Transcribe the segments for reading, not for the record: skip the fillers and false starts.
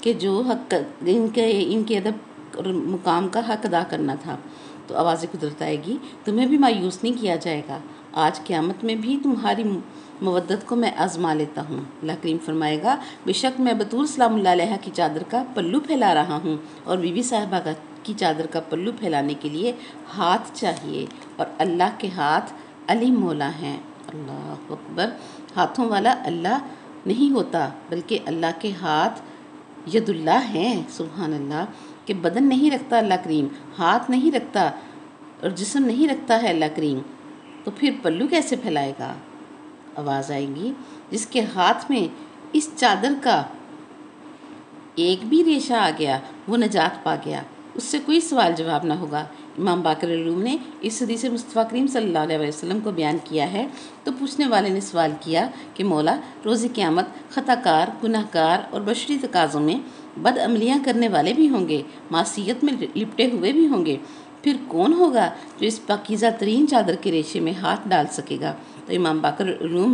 کہ جو حق ان کے ادب اور مقام کا حق ادا کرنا تھا۔ تو آواز قدرت آئے گی، تمہیں بھی مایوس نہیں کیا جائے گا، آج قیامت میں بھی تمہاری مودت کو میں آزما لیتا ہوں۔ اللہ کریم فرمائے گا، بے شک میں بطول سلام اللہ علیہ کی چادر کا پلو پھیلا رہا ہوں، اور بی بی صاحبہ کی چادر کا پلو پھیلانے کے لیے ہاتھ چاہیے، اور اللہ کے ہاتھ علیم مولا ہیں۔ اللہ اکبر۔ ہاتھوں والا اللہ نہیں ہوتا، بلکہ اللہ کے ہاتھ ید اللہ ہیں۔ سبحان اللہ۔ کہ بدن نہیں رکھتا اللہ کریم، ہاتھ نہیں رکھتا اور جسم نہیں رکھتا ہے اللہ کریم، تو پھر پلو کیسے پھیلائے گا؟ آواز آئے گی، جس کے ہاتھ میں اس چادر کا ایک بھی ریشہ آ گیا وہ نجات پا گیا، اس سے کوئی سوال جواب نہ ہوگا۔ امام باقر العلوم نے اس حدیث مصطفیٰ کریم صلی اللہ علیہ وسلم کو بیان کیا ہے تو پوچھنے والے نے سوال کیا کہ مولا، روز قیامت خطا کار، گناہ کار اور بشری تقاضوں میں بد عملیاں کرنے والے بھی ہوں گے، معصیت میں لپٹے ہوئے بھی ہوں گے، پھر کون ہوگا جو اس پاکیزہ ترین چادر کے ریشے میں ہاتھ ڈال سکے گا؟ تو امام باقر العلوم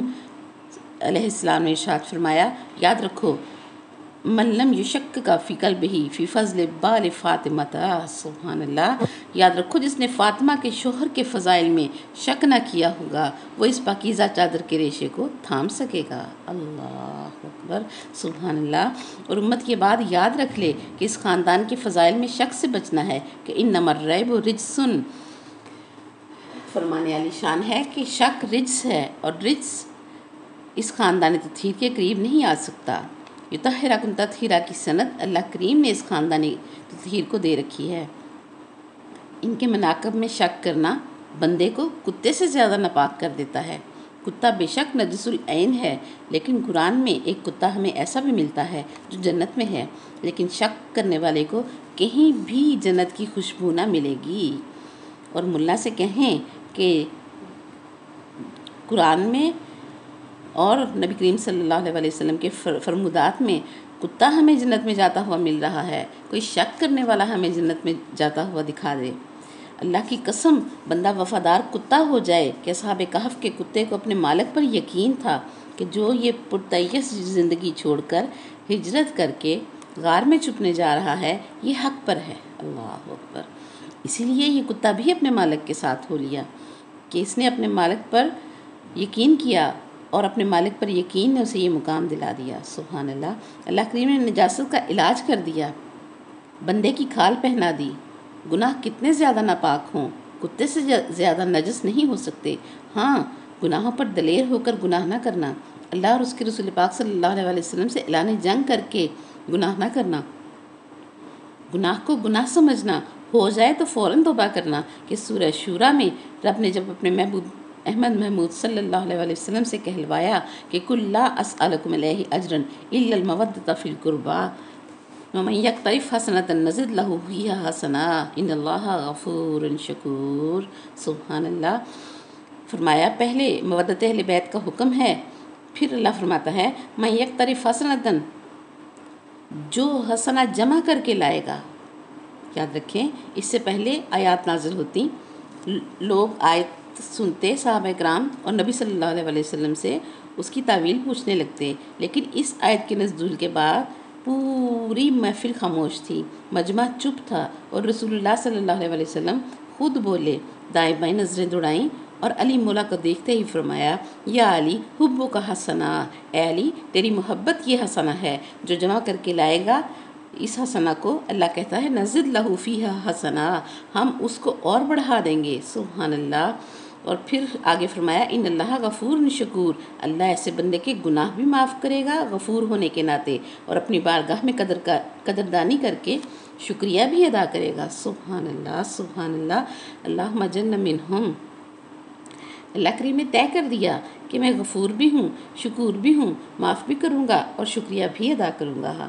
علیہ السلام نے ارشاد فرمایا، یاد رکھو، من لم یشک کا فی قلبہ فی فضل بال فاطمہ، سبحان اللہ، یاد رکھو جس نے فاطمہ کے شوہر کے فضائل میں شک نہ کیا ہوگا وہ اس پاکیزہ چادر کے ریشے کو تھام سکے گا۔ اللہ اکبر، سبحان اللہ۔ اور امت کے بعد یاد رکھ لے کہ اس خاندان کے فضائل میں شک سے بچنا ہے کہ انما الریب رجسن، فرمانے علی شان ہے کہ شک رجس ہے، اور رجس اس خاندان تطہیر کے قریب نہیں آ سکتا۔ یطہرکم تطہیرا کی سند اللہ کریم نے اس خاندانی تطہیر کو دے رکھی ہے۔ ان کے مناقب میں شک کرنا بندے کو کتے سے زیادہ ناپاک کر دیتا ہے۔ کتا بے شک نجس العین ہے، لیکن قرآن میں ایک کتا ہمیں ایسا بھی ملتا ہے جو جنت میں ہے، لیکن شک کرنے والے کو کہیں بھی جنت کی خوشبو نہ ملے گی۔ اور ملا سے کہیں کہ قرآن میں اور نبی کریم صلی اللہ علیہ وسلم کے فرمودات میں کتا ہمیں جنت میں جاتا ہوا مل رہا ہے، کوئی شک کرنے والا ہمیں جنت میں جاتا ہوا دکھا دے۔ اللہ کی قسم، بندہ وفادار کتا ہو جائے کہ اصحاب کہف کے کتے کو اپنے مالک پر یقین تھا کہ جو یہ پرتعیش زندگی چھوڑ کر ہجرت کر کے غار میں چھپنے جا رہا ہے یہ حق پر ہے۔ اللہ اکبر۔ اسی لیے یہ کتا بھی اپنے مالک کے ساتھ ہو لیا کہ اس نے اپنے مالک پر یقین کیا، اور اپنے مالک پر یقین نے اسے یہ مقام دلا دیا۔ سبحان اللہ۔ اللہ کریم نے نجاست کا علاج کر دیا، بندے کی کھال پہنا دی۔ گناہ کتنے زیادہ ناپاک ہوں، کتے سے زیادہ نجس نہیں ہو سکتے۔ ہاں، گناہوں پر دلیر ہو کر گناہ نہ کرنا، اللہ اور اس کے رسول پاک صلی اللہ علیہ وسلم سے اعلان جنگ کر کے گناہ نہ کرنا، گناہ کو گناہ سمجھنا، ہو جائے تو فوراً توبہ کرنا۔ کہ سورہ شورا میں رب نے جب اپنے محبوب احمد محمود صلی اللہ علیہ وسلم سے کہلوایا کہ کل لا اسألکم علیہ اجرا الا المودۃ فی القربى ومن یقترف حسنۃ نزد لہ فیہا حسنہ ان اللہ غفور شکور۔ سبحان اللہ۔ فرمایا پہلے مودت اہل بیت کا حکم ہے، پھر اللہ فرماتا ہے من یقترف حسنۃ، جو حسنہ جمع کر کے لائے گا۔ یاد رکھیں، اس سے پہلے آیات نازل ہوتی، لوگ آیت سنتے صحابہ کرام اور نبی صلی اللہ علیہ وسلم سے اس کی تعویل پوچھنے لگتے، لیکن اس آیت کے نزول کے بعد پوری محفل خاموش تھی، مجمع چپ تھا، اور رسول اللہ صلی اللہ علیہ وسلم خود بولے، دائیں بائیں نظریں دوڑائیں اور علی مولا کو دیکھتے ہی فرمایا، یا علی حبو کا حسنہ، اے علی تیری محبت یہ حسنہ ہے، جو جمع کر کے لائے گا اس حسنہ کو اللہ کہتا ہے نزد لہو فیہا حسنہ، ہم اس کو اور بڑھا دیں گے۔ سبحان اللہ۔ اور پھر آگے فرمایا ان اللہ غفور شکور، اللہ ایسے بندے کے گناہ بھی معاف کرے گا غفور ہونے کے ناطے، اور اپنی بارگاہ میں قدردانی کر کے شکریہ بھی ادا کرے گا۔ سبحان اللہ، سبحان اللہ۔ اللہم اجرنا منہم۔ اللہ کریم نے طے کر دیا کہ میں غفور بھی ہوں، شکور بھی ہوں، معاف بھی کروں گا اور شکریہ بھی ادا کروں گا۔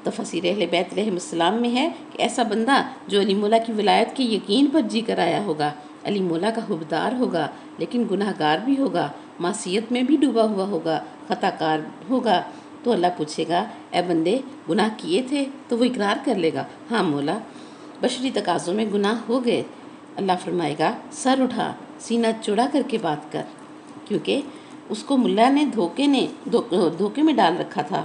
تفسیر اہل بیت علیہ السلام میں ہے کہ ایسا بندہ جو علی مولا کی ولایت کے یقین پر جی کر آیا ہوگا، علی مولا کا حبدار ہوگا، لیکن گناہ گار بھی ہوگا، معصیت میں بھی ڈوبا ہوا ہوگا، خطا کار ہوگا، تو اللہ پوچھے گا اے بندے گناہ کیے تھے؟ تو وہ اقرار کر لے گا ہاں مولا بشری تقاضوں میں گناہ ہو گئے۔ اللہ فرمائے گا سر اٹھا، سینہ چوڑا کر کے بات کر، کیونکہ اس کو ملا نے دھوکے میں ڈال رکھا تھا،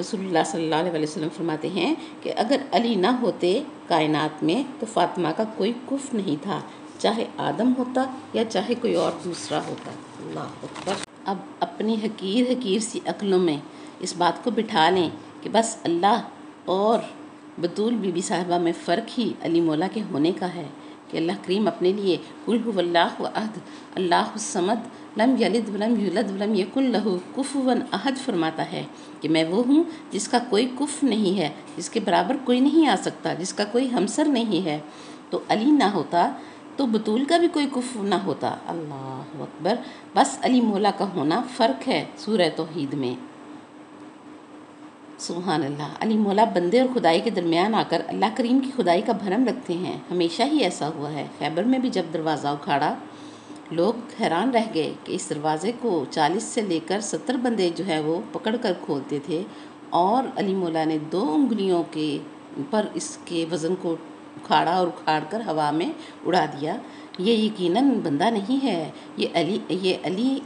رسول اللہ صلی اللہ علیہ وسلم فرماتے ہیں کہ اگر علی نہ ہوتے کائنات میں تو فاطمہ کا کوئی کف نہیں تھا، چاہے آدم ہوتا یا چاہے کوئی اور دوسرا ہوتا۔ اللہ اکبر۔ اب اپنی حقیر حقیر سی عقلوں میں اس بات کو بٹھا لیں کہ بس اللہ اور بطول بی بی صاحبہ میں فرق ہی علی مولا کے ہونے کا ہے کہ اللہ کریم اپنے لیے قل هو اللہ احد اللہ الصمد لم یلد ولم یولد ولم یکن لہ کفوا احد فرماتا ہے کہ میں وہ ہوں جس کا کوئی کف نہیں ہے، جس کے برابر کوئی نہیں آ سکتا، جس کا کوئی ہمسر نہیں ہے۔ تو علی نہ ہوتا تو بطول کا بھی کوئی کف نہ ہوتا۔ اللہ اکبر۔ بس علی مولا کا ہونا فرق ہے سورہ توحید میں۔ سبحان اللہ۔ علی مولا بندے اور خدائی کے درمیان آ کر اللہ کریم کی خدائی کا بھرم رکھتے ہیں، ہمیشہ ہی ایسا ہوا ہے۔ خیبر میں بھی جب دروازہ اکھاڑا، لوگ حیران رہ گئے کہ اس دروازے کو 40 سے لے کر 70 بندے جو ہے وہ پکڑ کر کھولتے تھے، اور علی مولا نے 2 انگلیوں کے پر اس کے وزن کو اکھاڑا اور اکھاڑ کر ہوا میں اڑا دیا۔ یہ یقیناً بندہ نہیں ہے، یہ علی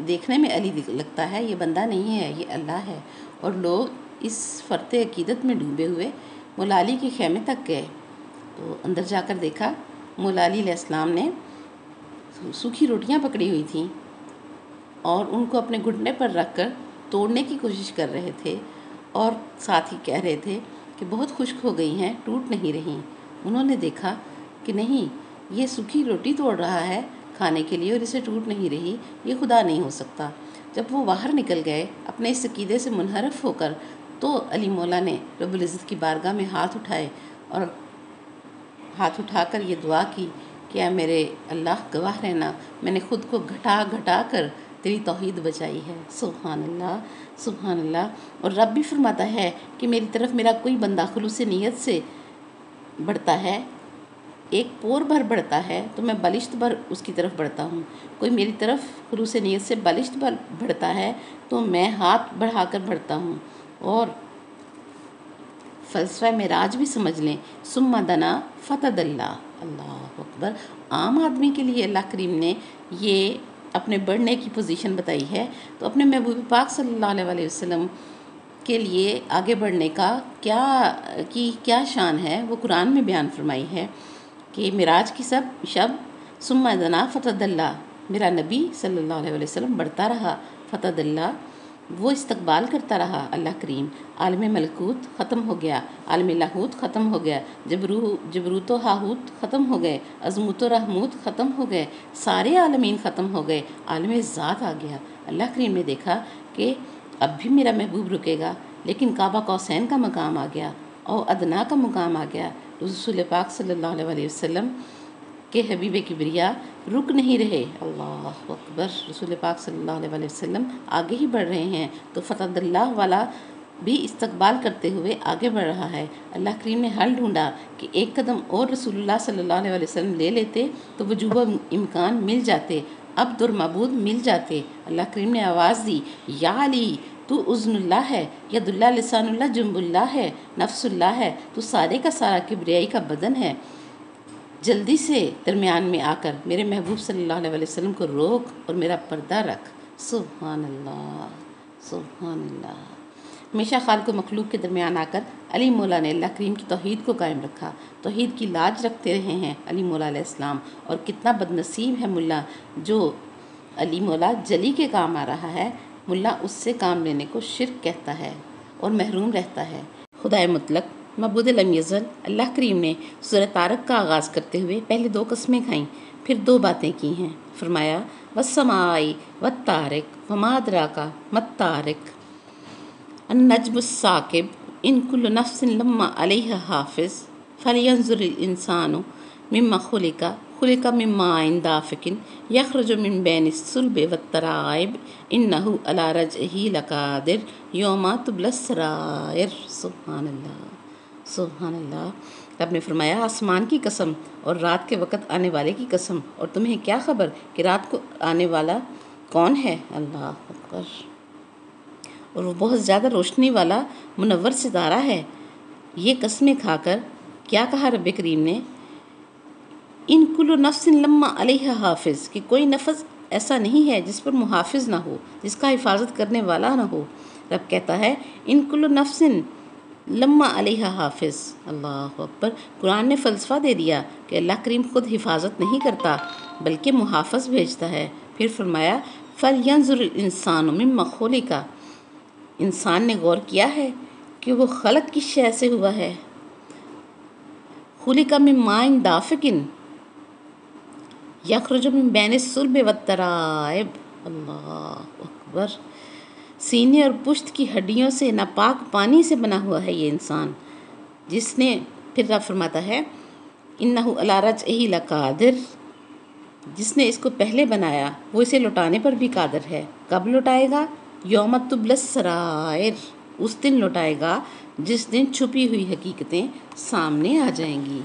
دیکھنے میں علی لگتا ہے، یہ بندہ نہیں ہے، یہ اللہ ہے۔ اور لوگ اس فرط عقیدت میں ڈوبے ہوئے مولا علی کے خیمے تک گئے تو اندر جا کر دیکھا مولا علی علیہ السلام نے سوکھی روٹیاں پکڑی ہوئی تھیں اور ان کو اپنے گھٹنے پر رکھ کر توڑنے کی کوشش کر رہے تھے، اور ساتھ ہی کہہ رہے تھے کہ بہت خشک ہو گئی ہیں، ٹوٹ نہیں رہیں۔ انہوں نے دیکھا کہ نہیں، یہ سوکھی روٹی توڑ رہا ہے کھانے کے لیے اور اسے ٹوٹ نہیں رہی، یہ خدا نہیں ہو سکتا۔ جب وہ باہر نکل گئے اپنے اس عقیدے سے منحرف ہو کر، تو علی مولا نے رب العزت کی بارگاہ میں ہاتھ اٹھائے اور ہاتھ اٹھا کر یہ دعا کی کہ اے میرے اللہ گواہ رہنا، میں نے خود کو گھٹا گھٹا کر تیری توحید بچائی ہے۔ سبحان اللہ، سبحان اللہ۔ اور رب بھی فرماتا ہے کہ میری طرف میرا کوئی بندہ خلوص نیت سے بڑھتا ہے، ایک پور بھر بڑھتا ہے تو میں بلشت بھر اس کی طرف بڑھتا ہوں، کوئی میری طرف خلوص نیت سے بلشت بھر بڑھتا ہے تو میں ہاتھ بڑھا کر بڑھتا ہوں۔ اور فلسفہ معراج بھی سمجھ لیں، ثم دنا فتدلی۔ اللہ اکبر۔ عام آدمی کے لیے اللہ کریم نے یہ اپنے بڑھنے کی پوزیشن بتائی ہے، تو اپنے محبوب پاک صلی اللہ علیہ وسلم کے لیے آگے بڑھنے کا کیا شان ہے وہ قرآن میں بیان فرمائی ہے کہ معراج کی شب ثم دنا فتدلی، میرا نبی صلی اللہ علیہ وسلم بڑھتا رہا، فتدلی وہ استقبال کرتا رہا اللہ کریم۔ عالم ملکوت ختم ہو گیا، عالم لاہوت ختم ہو گیا، جبروت و ہاہوت ختم ہو گئے، عظمت و رحموت ختم ہو گئے، سارے عالمین ختم ہو گئے، عالم ذات آ گیا۔ اللہ کریم نے دیکھا کہ اب بھی میرا محبوب رکے گا، لیکن کعبہ قوسین کا مقام آ گیا اور ادنا کا مقام آ گیا۔ رسول پاک صلی اللہ علیہ وسلم کہ حبیب کبریا رک نہیں رہے۔ اللہ اکبر۔ رسول پاک صلی اللہ علیہ وسلم آگے ہی بڑھ رہے ہیں تو فتح اللہ والا بھی استقبال کرتے ہوئے آگے بڑھ رہا ہے۔ اللہ کریم نے حل ڈھونڈا کہ ایک قدم اور رسول اللہ صلی اللہ علیہ وسلم لے لیتے تو وجوب و امکان مل جاتے، عبد اور معبود مل جاتے۔ اللہ کریم نے آواز دی، یا علی تو اذن اللہ ہے، ید اللہ لسان اللہ جنب اللہ ہے، نفس اللہ ہے، تو سارے کا سارا کبریائی کا بدن ہے، جلدی سے درمیان میں آ کر میرے محبوب صلی اللہ علیہ وسلم کو روک اور میرا پردہ رکھ۔ سبحان اللہ، سبحان اللہ۔ ہمیشہ خالق و مخلوق کے درمیان آ کر علی مولا نے اللہ کریم کی توحید کو قائم رکھا، توحید کی لاج رکھتے رہے ہیں علی مولا علیہ السلام۔ اور کتنا بد نصیب ہے ملا جو علی مولا جلی کے کام آ رہا ہے، ملا اس سے کام لینے کو شرک کہتا ہے اور محروم رہتا ہے۔ خدائے مطلق معبود لم یزل اللہ کریم نے سورہ طارق کا آغاز کرتے ہوئے پہلے 2 قسمیں کھائیں، پھر 2 باتیں کی ہیں۔ فرمایا والسماء والطارق وما ادراک ما الطارق النجم الثاقب ان کل نفس لما علیہا حافظ فلینظر الانسان مما خلق من ماء دافق یخرج من بین الصلب والترائب انہ علی رجعہ لقادر یوم تبلی السرائر۔ سبحان اللہ، سبحان اللہ۔ رب نے فرمایا آسمان کی قسم اور رات کے وقت آنے والے کی قسم، اور تمہیں کیا خبر کہ رات کو آنے والا کون ہے؟ اللہ اکبر۔ اور وہ بہت زیادہ روشنی والا منور ستارہ ہے۔ یہ قسمیں کھا کر کیا کہا رب کریم نے؟ ان کل نفس لما علیہا حافظ، کہ کوئی نفس ایسا نہیں ہے جس پر محافظ نہ ہو، جس کا حفاظت کرنے والا نہ ہو۔ رب کہتا ہے ان کل نفسن لما علیہ حافظ۔ اللہ اکبر۔ قرآن نے فلسفہ دے دیا کہ اللہ کریم خود حفاظت نہیں کرتا بلکہ محافظ بھیجتا ہے۔ پھر فرمایا فَلْيَنْظُرِ الْإِنسَانُ مِمَّا خُلِقَ، انسان نے غور کیا ہے کہ وہ خلق کس شے سے ہوا ہے۔ خُلِقَ مِن مَاءٍ دَافِقٍ یخرج من بین الصلب والترائب۔ اللہ اکبر۔ سینے اور پشت کی ہڈیوں سے ناپاک پانی سے بنا ہوا ہے یہ انسان، جس نے پھر رب فرماتا ہے انہ علی رجعہ لقادر، جس نے اس کو پہلے بنایا وہ اسے لوٹانے پر بھی قادر ہے۔ کب لوٹائے گا؟ یوم تبلی السرائر، اس دن لوٹائے گا جس دن چھپی ہوئی حقیقتیں سامنے آ جائیں گی۔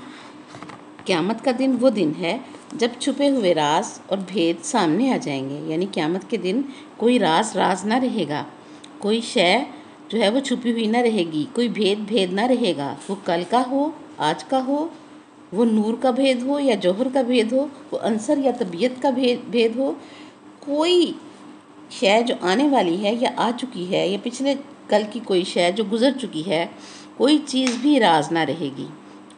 قیامت کا دن وہ دن ہے جب چھپے ہوئے راز اور بھید سامنے آ جائیں گے، یعنی قیامت کے دن کوئی راز نہ رہے گا، کوئی شے جو ہے وہ چھپی ہوئی نہ رہے گی، کوئی بھید نہ رہے گا، وہ کل کا ہو، آج کا ہو، وہ نور کا بھید ہو یا جوہر کا بھید ہو، وہ عنصر یا طبیعت کا بھید ہو، کوئی شے جو آنے والی ہے یا آ چکی ہے یا پچھلے کل کی کوئی شے جو گزر چکی ہے، کوئی چیز بھی راز نہ رہے گی،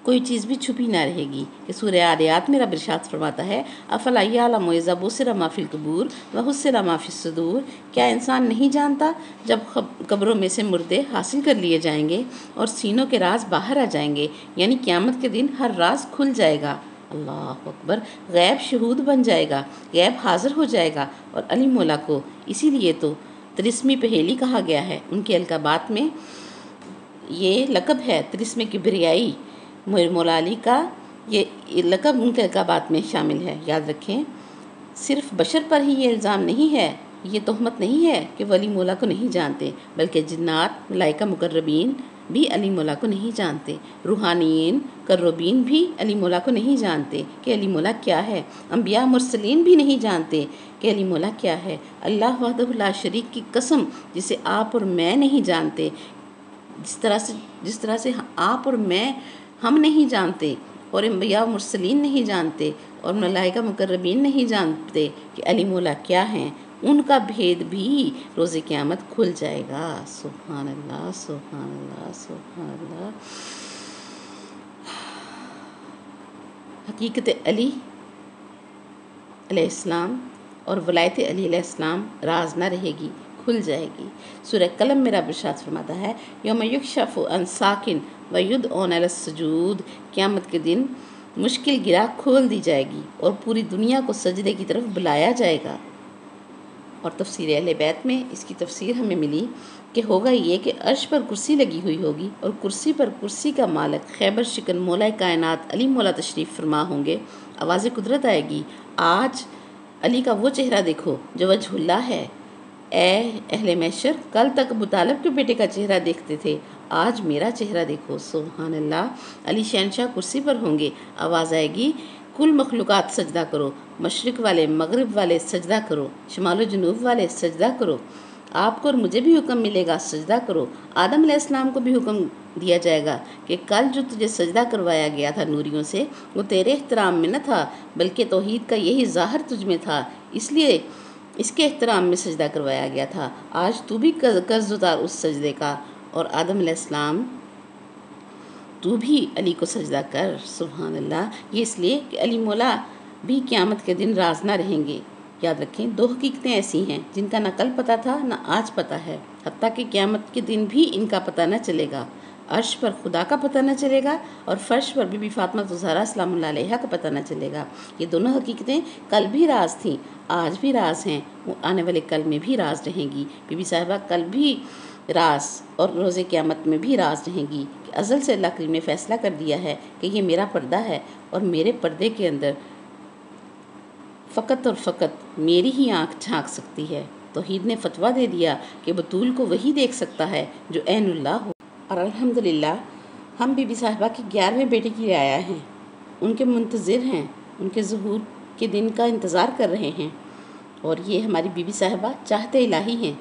کوئی چیز بھی چھپی نہ رہے گی۔ کہ سورہ عادیات میں رب ارشاد فرماتا ہے افلا یعلم اذا بصر ما فی القبور وحصل ما فی الصدور، کیا انسان نہیں جانتا جب قبروں میں سے مردے حاصل کر لیے جائیں گے اور سینوں کے راز باہر آ جائیں گے، یعنی قیامت کے دن ہر راز کھل جائے گا۔ اللہ اکبر۔ غیب شہود بن جائے گا، غیب حاضر ہو جائے گا۔ اور علی مولا کو اسی لیے تو طلسمی پہیلی کہا گیا ہے، ان کے القابات میں یہ لقب ہے طلسم کبریائی، مولا علی کا یہ لقب ان کے القابات میں شامل ہے۔ یاد رکھیں صرف بشر پر ہی یہ الزام نہیں ہے، یہ تہمت نہیں ہے کہ وہ علی مولا کو نہیں جانتے، بلکہ جنات، ملائکہ مقربین بھی علی مولا کو نہیں جانتے، روحانیین قربین بھی علی مولا کو نہیں جانتے کہ علی مولا کیا ہے، انبیاء مرسلین بھی نہیں جانتے کہ علی مولا کیا ہے۔ اللہ وحدہ لا شریک کی قسم، جسے آپ اور میں نہیں جانتے، جس طرح سے آپ اور میں ہم نہیں جانتے اور انبیاء مرسلین نہیں جانتے اور ملائکہ مقربین نہیں جانتے کہ علی مولا کیا ہیں، ان کا بھید بھی روز قیامت کھل جائے گا۔ سبحان اللہ، سبحان اللہ، سبحان اللہ۔ حقیقت علی علیہ السلام اور ولایت علی علیہ السلام راز نہ رہے گی، کھل جائے گی۔ سورہ قلم میں رب ارشاد فرماتا ہے یوم یکشف عن ساق ویدعون الی السجود، قیامت کے دن مشکل گرہ کھول دی جائے گی اور پوری دنیا کو سجدے کی طرف بلایا جائے گا۔ اور تفسیر اہل بیت میں اس کی تفسیر ہمیں ملی کہ ہوگا یہ کہ عرش پر کرسی لگی ہوئی ہوگی اور کرسی پر کرسی کا مالک خیبر شکن مولا کائنات علی مولا تشریف فرما ہوں گے۔ آواز قدرت آئے گی آج علی کا وہ چہرہ دیکھو جو وجہ اللہ ہے، اے اہل محشر کل تک ابو طالب کے بیٹے کا چہرہ دیکھتے تھے، آج میرا چہرہ دیکھو۔ سبحان اللہ۔ علی شہنشاہ کرسی پر ہوں گے، آواز آئے گی کل مخلوقات سجدہ کرو، مشرق والے مغرب والے سجدہ کرو، شمال و جنوب والے سجدہ کرو، آپ کو اور مجھے بھی حکم ملے گا سجدہ کرو۔ آدم علیہ السلام کو بھی حکم دیا جائے گا کہ کل جو تجھے سجدہ کروایا گیا تھا نوریوں سے، وہ تیرے احترام میں نہ تھا بلکہ توحید کا یہی ظاہر تجھ میں تھا، اس لیے اس کے احترام میں سجدہ کروایا گیا تھا۔ آج تو بھی قرض اتار اس سجدے کا، اور آدم علیہ السلام تو بھی علی کو سجدہ کر۔ سبحان اللہ۔ یہ اس لیے کہ علی مولا بھی قیامت کے دن راز نہ رہیں گے۔ یاد رکھیں دو حقیقتیں ایسی ہیں جن کا نہ کل پتہ تھا نہ آج پتہ ہے، حتیٰ کہ قیامت کے دن بھی ان کا پتہ نہ چلے گا۔ عرش پر خدا کا پتہ نہ چلے گا اور فرش پر بی بی فاطمہ الزہرا سلام اللہ علیہا کا پتہ نہ چلے گا۔ یہ دونوں حقیقتیں کل بھی راز تھیں، آج بھی راز ہیں، وہ آنے والے کل میں بھی راز رہیں گی۔ بی بی صاحبہ کل بھی راز اور روز قیامت میں بھی راز رہیں گی کہ ازل سے اللہ کریم نے فیصلہ کر دیا ہے کہ یہ میرا پردہ ہے اور میرے پردے کے اندر فقط اور فقط میری ہی آنکھ جھانک سکتی ہے۔ توحید نے فتویٰ دے دیا کہ بطول کو وہی دیکھ سکتا ہے جو عین اللہ ہو۔ اور الحمدللہ ہم بی بی صاحبہ کے 11ویں بیٹے کی رعایا ہیں، ان کے منتظر ہیں، ان کے ظہور کے دن کا انتظار کر رہے ہیں۔ اور یہ ہماری بی بی صاحبہ چاہتے الہی ہیں،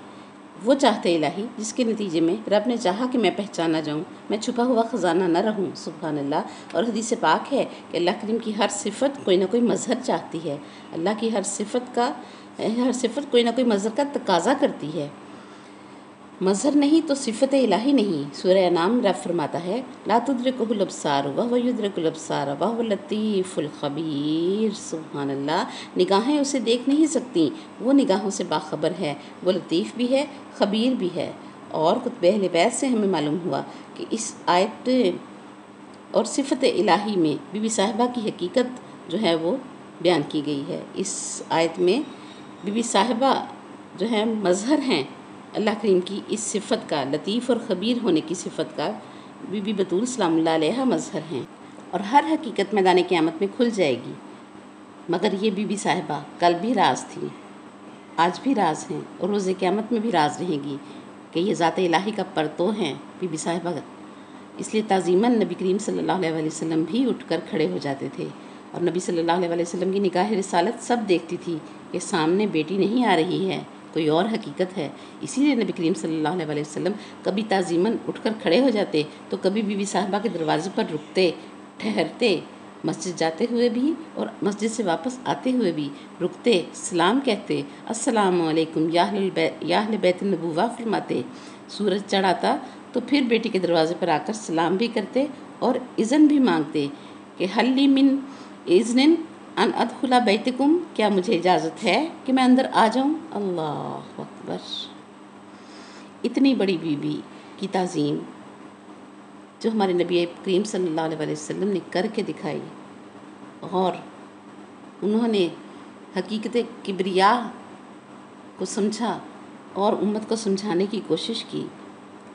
وہ چاہتے الہی جس کے نتیجے میں رب نے چاہا کہ میں پہچانا جاؤں، میں چھپا ہوا خزانہ نہ رہوں۔ سبحان اللہ۔ اور حدیث پاک ہے کہ اللہ کریم کی ہر صفت کوئی نہ کوئی مظہر چاہتی ہے، اللہ کی ہر صفت کوئی نہ کوئی مظہر کا تقاضا کرتی ہے۔ مظہر نہیں تو صفت الہی نہیں۔ سورہ انعام رب فرماتا ہے لا تدرکہ الابصار وہو یدرک الابصار وہو اللطیف الخبیر۔ سبحان اللہ، نگاہیں اسے دیکھ نہیں سکتی، وہ نگاہوں سے باخبر ہے، وہ لطیف بھی ہے، خبیر بھی ہے۔ اور کتب اہل بیت سے ہمیں معلوم ہوا کہ اس آیت اور صفت الہی میں بی بی صاحبہ کی حقیقت جو ہے وہ بیان کی گئی ہے۔ اس آیت میں بی بی صاحبہ جو ہے مظہر ہیں اللہ کریم کی اس صفت کا، لطیف اور خبیر ہونے کی صفت کا۔ بی بی بطول سلام اللہ علیہ مظہر ہیں، اور ہر حقیقت میدان قیامت میں کھل جائے گی۔ مگر یہ بی بی صاحبہ کل بھی راز تھی، آج بھی راز ہیں، اور روز قیامت میں بھی راز رہیں گی کہ یہ ذات الہی کا پرتو ہیں بی بی صاحبہ۔ اس لیے تعظیماً نبی کریم صلی اللہ علیہ وسلم بھی اٹھ کر کھڑے ہو جاتے تھے، اور نبی صلی اللہ علیہ وسلم کی نگاہ رسالت سب دیکھتی تھی کہ سامنے بیٹی نہیں آ رہی ہے، کوئی اور حقیقت ہے۔ اسی لیے نبی کریم صلی اللہ علیہ وسلم کبھی تعظیماً اٹھ کر کھڑے ہو جاتے تو کبھی بی بی صاحبہ کے دروازے پر رکتے، ٹھہرتے، مسجد جاتے ہوئے بھی اور مسجد سے واپس آتے ہوئے بھی رکتے، سلام کہتے، السلام علیکم یا اہل بیت النبوہ فرماتے۔ سورج چڑھ آتا تو پھر بیٹی کے دروازے پر آ کر سلام بھی کرتے اور اذن بھی مانگتے کہ حل لی من اذن ان ادخل بیتکم، کیا مجھے اجازت ہے کہ میں اندر آ جاؤں؟ اللہ اکبر! اتنی بڑی بی بی کی تعظیم جو ہمارے نبی کریم صلی اللہ علیہ وسلم نے کر کے دکھائی، اور انہوں نے حقیقت کبریا کو سمجھا اور امت کو سمجھانے کی کوشش کی،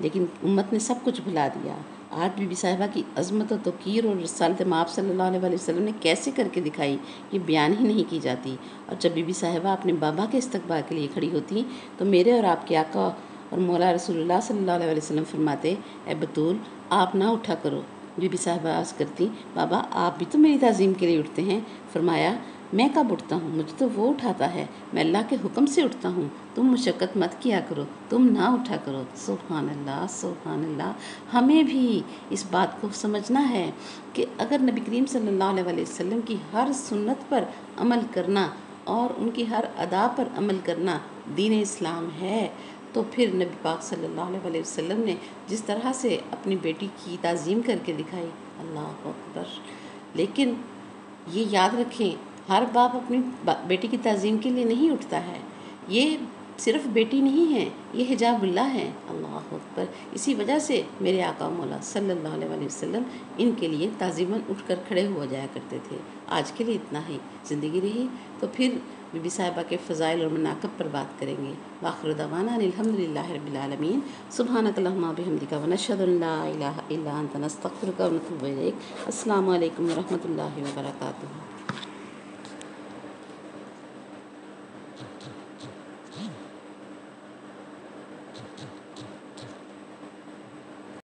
لیکن امت نے سب کچھ بھلا دیا۔ آج بی بی صاحبہ کی عظمت و توقیر اور رسالت مآب صلی اللہ علیہ وسلم نے کیسے کر کے دکھائی، یہ بیان ہی نہیں کی جاتی۔ اور جب بی بی صاحبہ اپنے بابا کے استقبال کے لیے کھڑی ہوتی تو میرے اور آپ کے آقا اور مولا رسول اللہ صلی اللہ علیہ وسلم فرماتے اے بطول آپ نہ اٹھا کرو۔ بی بی صاحبہ عرض کرتی بابا آپ بھی تو میری تعظیم کے لیے اٹھتے ہیں۔ فرمایا میں کب اٹھتا ہوں، مجھے تو وہ اٹھاتا ہے، میں اللہ کے حکم سے اٹھتا ہوں، تم مشقت مت کیا کرو، تم نہ اٹھا کرو۔ سبحان اللہ، سبحان اللہ! ہمیں بھی اس بات کو سمجھنا ہے کہ اگر نبی کریم صلی اللہ علیہ وسلم کی ہر سنت پر عمل کرنا اور ان کی ہر ادا پر عمل کرنا دین اسلام ہے، تو پھر نبی پاک صلی اللہ علیہ وسلم نے جس طرح سے اپنی بیٹی کی تعظیم کر کے دکھائی، اللہ اکبر! لیکن یہ یاد رکھیں ہر باپ اپنی بیٹی کی تعظیم کے لیے نہیں اٹھتا ہے، یہ صرف بیٹی نہیں ہے، یہ حجاب اللہ ہے، اللہ اکبر! اسی وجہ سے میرے آقا مولا صلی اللہ علیہ وسلم ان کے لیے تعظیماً اٹھ کر کھڑے ہو جایا کرتے تھے۔ آج کے لیے اتنا ہی، زندگی رہی تو پھر بی بی صاحبہ کے فضائل اور مناقب پر بات کریں گے۔ وآخر دعوانا الحمدللہ رب العالمین۔ سبحانک اللہم وبحمدک ونشہد ان لا الہ الا انت نستغفرک ونتوب الیک۔ السلام علیکم ورحمۃ اللہ وبرکاتہ۔